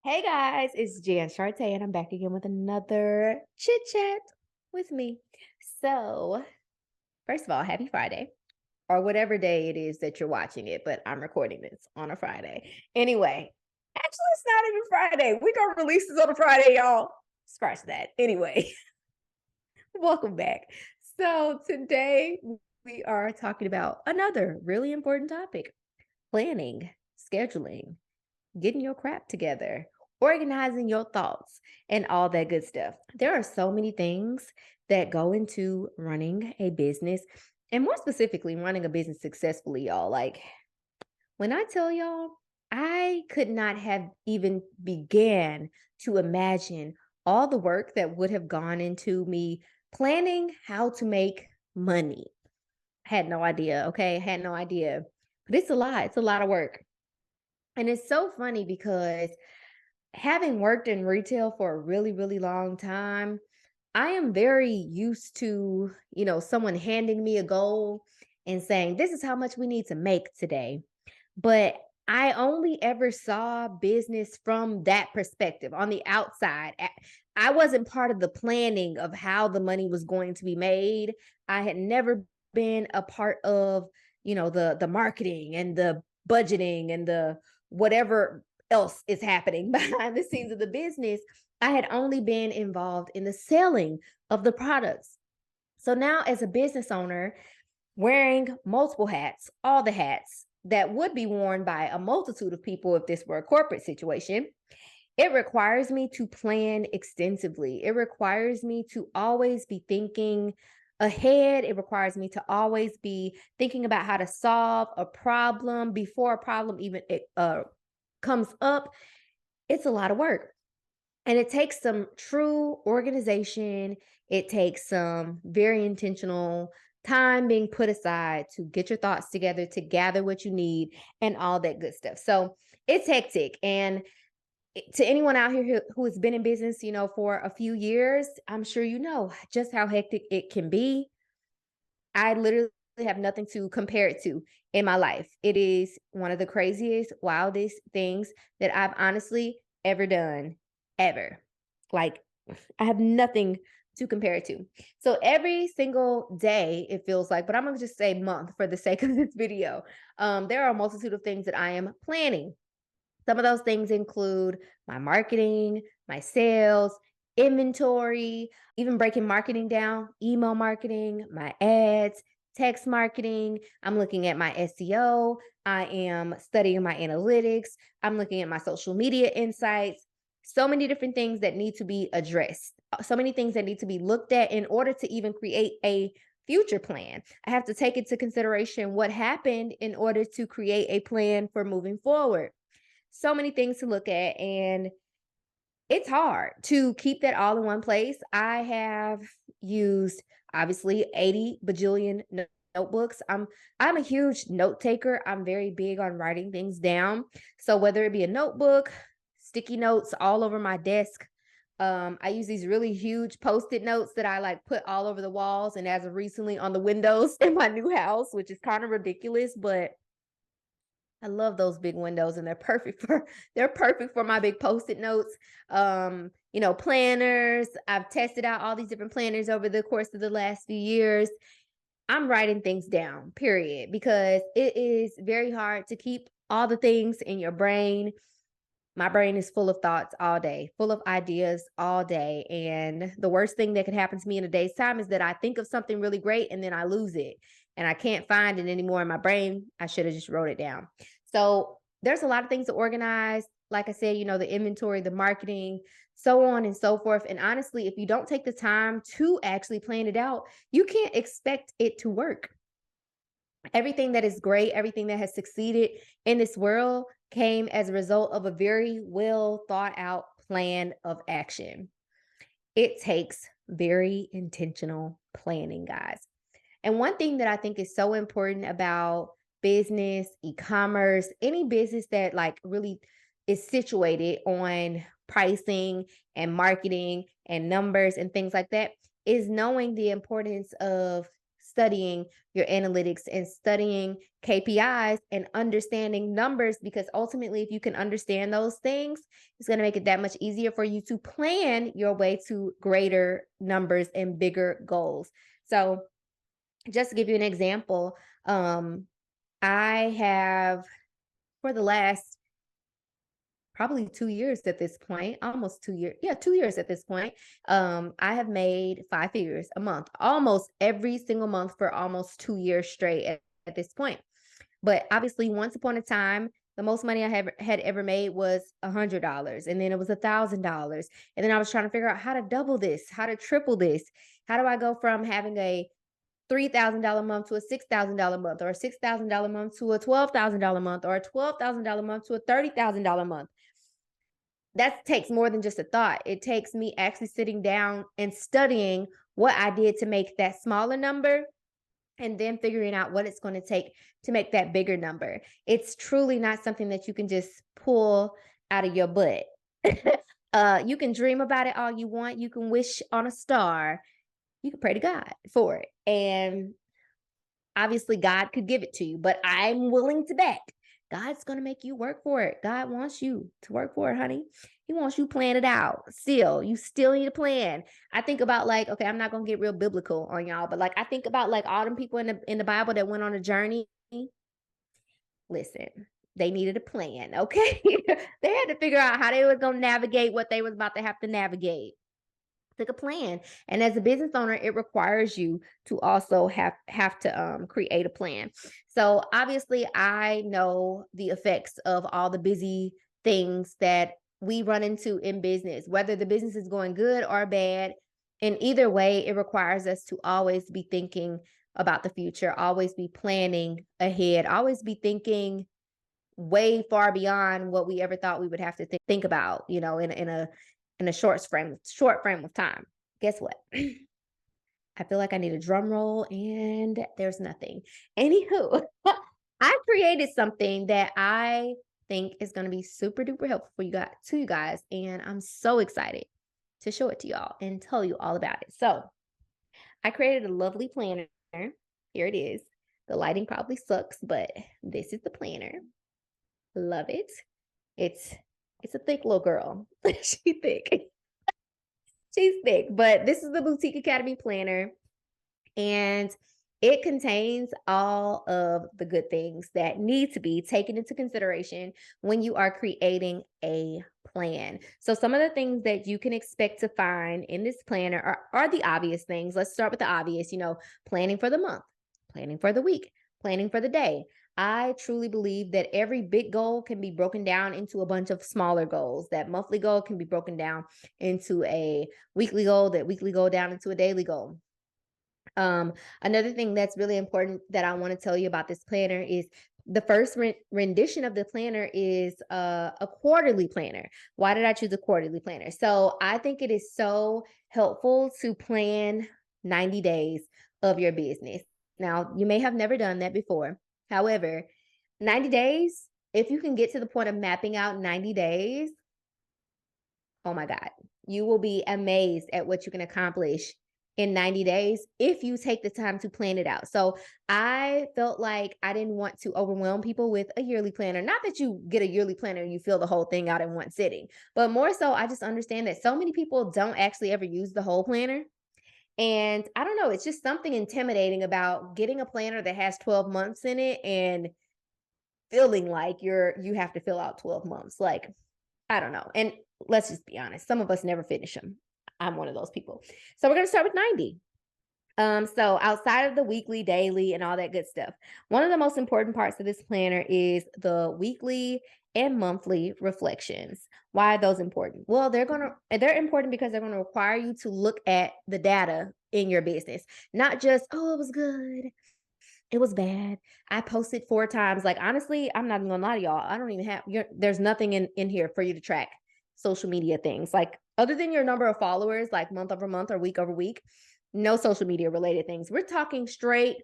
Hey guys, it's Jan Sharte, and I'm back again with another chit chat with me. So, first of all, happy Friday, or whatever day it is that you're watching it, but I'm recording this on a Friday. Anyway, actually, it's not even Friday. We're going to release this on a Friday, y'all. Scratch that. Anyway, welcome back. So, today we are talking about another really important topic: planning, scheduling, getting your crap together, organizing your thoughts, and all that good stuff. There are so many things that go into running a business, and more specifically, running a business successfully, y'all. Like, when I tell y'all, I could not have even began to imagine all the work that would have gone into me planning how to make money. Had no idea. Okay. Had no idea. But it's a lot. It's a lot of work. And it's so funny because having worked in retail for a really, really long time, I am very used to, someone handing me a goal and saying, this is how much we need to make today. But I only ever saw business from that perspective on the outside. I wasn't part of the planning of how the money was going to be made. I had never been a part of, the marketing and the budgeting and the whatever else is happening behind the scenes of the business. I had only been involved in the selling of the products. So now, as a business owner, wearing multiple hats, all the hats that would be worn by a multitude of people if this were a corporate situation, it requires me to plan extensively. It requires me to always be thinking ahead. It requires me to always be thinking about how to solve a problem before a problem even comes up. It's a lot of work. And it takes some true organization. It takes some very intentional time being put aside to get your thoughts together, to gather what you need, and all that good stuff. So it's hectic. And to anyone out here who has been in business, for a few years, I'm sure you know just how hectic it can be. I literally have nothing to compare it to in my life. It is one of the craziest, wildest things that I've honestly ever done, ever. Like, I have nothing to compare it to. So every single day, it feels like, but I'm gonna just say month for the sake of this video. There are a multitude of things that I am planning. Some of those things include my marketing, my sales, inventory, even breaking marketing down, email marketing, my ads, text marketing. I'm looking at my SEO. I am studying my analytics. I'm looking at my social media insights. So many different things that need to be addressed. So many things that need to be looked at in order to even create a future plan. I have to take into consideration what happened in order to create a plan for moving forward. So many things to look at, and it's hard to keep that all in one place. I have used obviously 80 bajillion notebooks. I'm a huge note taker. I'm very big on writing things down. So whether it be a notebook, sticky notes all over my desk, I use these really huge post-it notes that I like put all over the walls and as of recently on the windows in my new house, which is kind of ridiculous, but I love those big windows and they're perfect for my big post-it notes. Planners. I've tested out all these different planners over the course of the last few years. I'm writing things down, period, because it is very hard to keep all the things in your brain. My brain is full of thoughts all day, full of ideas all day. And the worst thing that could happen to me in a day's time is that I think of something really great and then I lose it and I can't find it anymore in my brain. I should have just wrote it down. So there's a lot of things to organize. Like I said, the inventory, the marketing, so on and so forth. And honestly, if you don't take the time to actually plan it out, you can't expect it to work. Everything that is great, everything that has succeeded in this world came as a result of a very well thought out plan of action. It takes very intentional planning, guys. And one thing that I think is so important about business, e-commerce, any business that like really is situated on pricing and marketing and numbers and things like that is knowing the importance of studying your analytics and studying KPIs and understanding numbers, because ultimately, if you can understand those things, it's going to make it that much easier for you to plan your way to greater numbers and bigger goals. So, just to give you an example, I have, for the last probably 2 years at this point, almost 2 years. Yeah, 2 years at this point. I have made 5 figures a month, almost every single month for almost 2 years straight at this point. But obviously, once upon a time, the most money I had ever made was $100, and then it was $1,000, and then I was trying to figure out how to double this, how to triple this. How do I go from having a $3,000 month to a $6,000 month, or a $6,000 month to a $12,000 month, or a $12,000 month to a $30,000 month? That takes more than just a thought. It takes me actually sitting down and studying what I did to make that smaller number, and then figuring out what it's going to take to make that bigger number. It's truly not something that you can just pull out of your butt. You can dream about it all you want. You can wish on a star. You can pray to God for it. And obviously, God could give it to you, but I'm willing to bet God's going to make you work for it. God wants you to work for it, honey. He wants you plan it out. Still, you still need a plan. I think about, like, okay, I'm not going to get real biblical on y'all, but like, I think about like all them people in the Bible that went on a journey. Listen, they needed a plan, okay? They had to figure out how they was going to navigate what they was about to have to navigate. Took a plan. And as a business owner, it requires you to also have to create a plan. So obviously, I know the effects of all the busy things that we run into in business, whether the business is going good or bad. In either way, it requires us to always be thinking about the future, always be planning ahead, always be thinking way far beyond what we ever thought we would have to think about, in a short frame of time. Guess what? I feel like I need a drum roll, and there's nothing. Anywho, I created something that I think is going to be super duper helpful for you guys, and I'm so excited to show it to y'all and tell you all about it. So, I created a lovely planner. Here it is. The lighting probably sucks, but this is the planner. Love it. It's a thick little girl. She's thick. She's thick, but this is the Boutique Academy planner, and it contains all of the good things that need to be taken into consideration when you are creating a plan. So some of the things that you can expect to find in this planner are the obvious things. Let's start with the obvious, planning for the month, planning for the week, planning for the day. I truly believe that every big goal can be broken down into a bunch of smaller goals. That monthly goal can be broken down into a weekly goal, that weekly goal down into a daily goal. Another thing that's really important that I want to tell you about this planner is the first rendition of the planner is a quarterly planner. Why did I choose a quarterly planner? So I think it is so helpful to plan 90 days of your business. Now, you may have never done that before. However, 90 days, if you can get to the point of mapping out 90 days, oh my God, you will be amazed at what you can accomplish in 90 days if you take the time to plan it out. So I felt like I didn't want to overwhelm people with a yearly planner. Not that you get a yearly planner and you fill the whole thing out in one sitting, but more so I just understand that so many people don't actually ever use the whole planner. And I don't know, it's just something intimidating about getting a planner that has 12 months in it and feeling like you have to fill out 12 months. Like, I don't know. And let's just be honest, some of us never finish them. I'm one of those people. So we're going to start with 90. So outside of the weekly, daily, and all that good stuff, one of the most important parts of this planner is the weekly and monthly reflections. Why are those important? Well, they're important because they're going to require you to look at the data in your business, not just, oh, it was good, it was bad, I posted 4 times. Like, honestly, I'm not even gonna lie to y'all. I don't even have there's nothing in here for you to track social media things. Like, other than your number of followers, like month over month or week over week, no social media related things. We're talking straight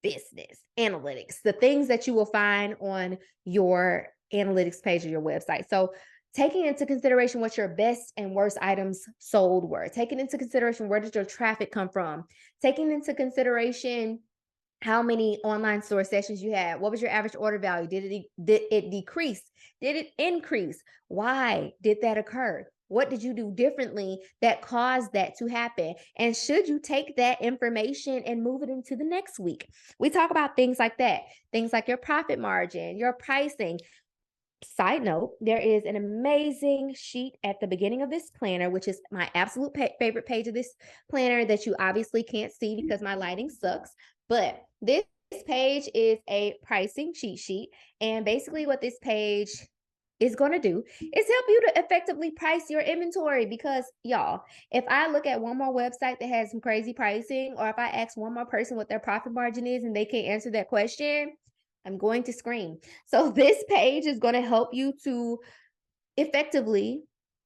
business analytics, the things that you will find on your analytics page of your website. So taking into consideration what your best and worst items sold were, taking into consideration where did your traffic come from, taking into consideration how many online store sessions you had, what was your average order value, did it decrease, did it increase, why did that occur, what did you do differently that caused that to happen, and should you take that information and move it into the next week. We talk about things like that, things like your profit margin, your pricing. Side note, there is an amazing sheet at the beginning of this planner, which is my absolute favorite page of this planner that you obviously can't see because my lighting sucks. But this page is a pricing cheat sheet. And basically, what this page is going to do is help you to effectively price your inventory. Because, y'all, if I look at one more website that has some crazy pricing, or if I ask one more person what their profit margin is and they can't answer that question, I'm going to scream. So this page is going to help you to effectively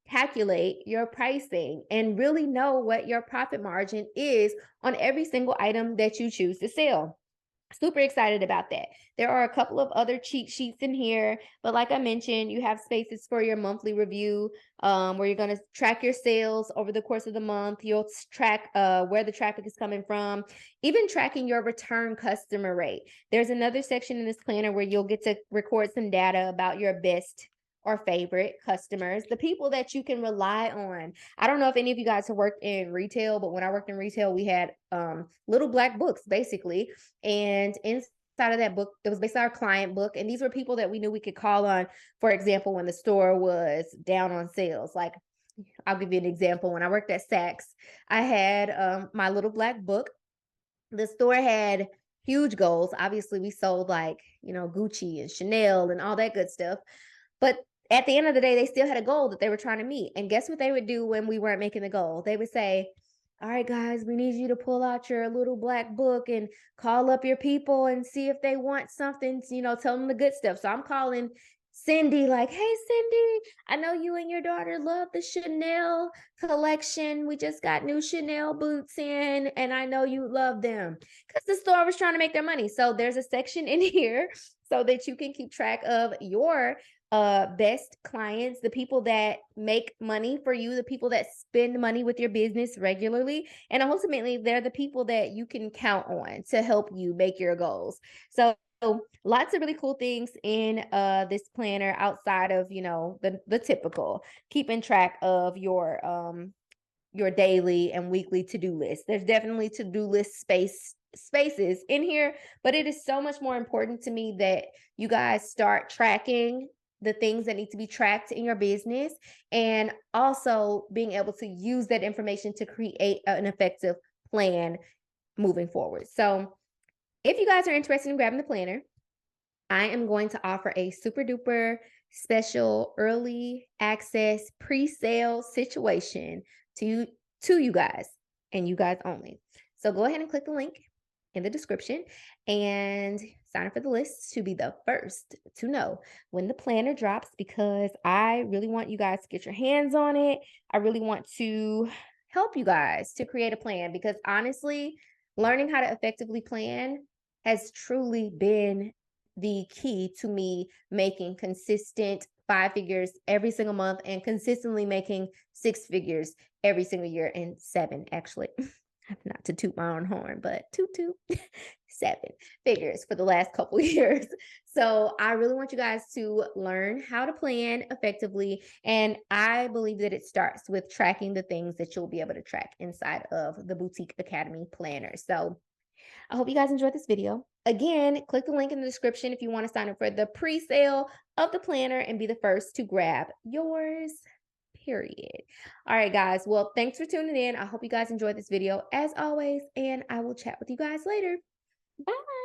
calculate your pricing and really know what your profit margin is on every single item that you choose to sell. Super excited about that. There are a couple of other cheat sheets in here, but like I mentioned, you have spaces for your monthly review, where you're going to track your sales over the course of the month. You'll track where the traffic is coming from, even tracking your return customer rate. There's another section in this planner where you'll get to record some data about your best or favorite customers, the people that you can rely on. I don't know if any of you guys have worked in retail, but when I worked in retail, we had little black books basically. And inside of that book, it was basically our client book. And these were people that we knew we could call on, for example, when the store was down on sales. Like, I'll give you an example. When I worked at Saks, I had my little black book. The store had huge goals. Obviously, we sold like, Gucci and Chanel and all that good stuff. But at the end of the day, they still had a goal that they were trying to meet. And guess what they would do when we weren't making the goal? They would say, all right, guys, we need you to pull out your little black book and call up your people and see if they want something, tell them the good stuff. So I'm calling Cindy like, hey, Cindy, I know you and your daughter love the Chanel collection. We just got new Chanel boots in, and I know you love them, because the store was trying to make their money. So there's a section in here so that you can keep track of your best clients, the people that make money for you, the people that spend money with your business regularly. And ultimately, they're the people that you can count on to help you make your goals. So lots of really cool things in this planner outside of, the typical keeping track of your daily and weekly to-do list. There's definitely to-do list spaces in here, but it is so much more important to me that you guys start tracking the things that need to be tracked in your business, and also being able to use that information to create an effective plan moving forward. So if you guys are interested in grabbing the planner, I am going to offer a super duper special early access pre-sale situation to you guys, and you guys only. So go ahead and click the link in the description and sign up for the list to be the first to know when the planner drops, because I really want you guys to get your hands on it. I really want to help you guys to create a plan, because honestly, learning how to effectively plan has truly been the key to me making consistent 5 figures every single month, and consistently making 6 figures every single year, and 7 actually. Not to toot my own horn, but toot 7 figures for the last couple of years. So I really want you guys to learn how to plan effectively. And I believe that it starts with tracking the things that you'll be able to track inside of the Boutique Academy planner. So I hope you guys enjoyed this video. Again, click the link in the description if you want to sign up for the pre-sale of the planner and be the first to grab yours. Period. All right, guys. Well, thanks for tuning in. I hope you guys enjoyed this video as always, and I will chat with you guys later. Bye.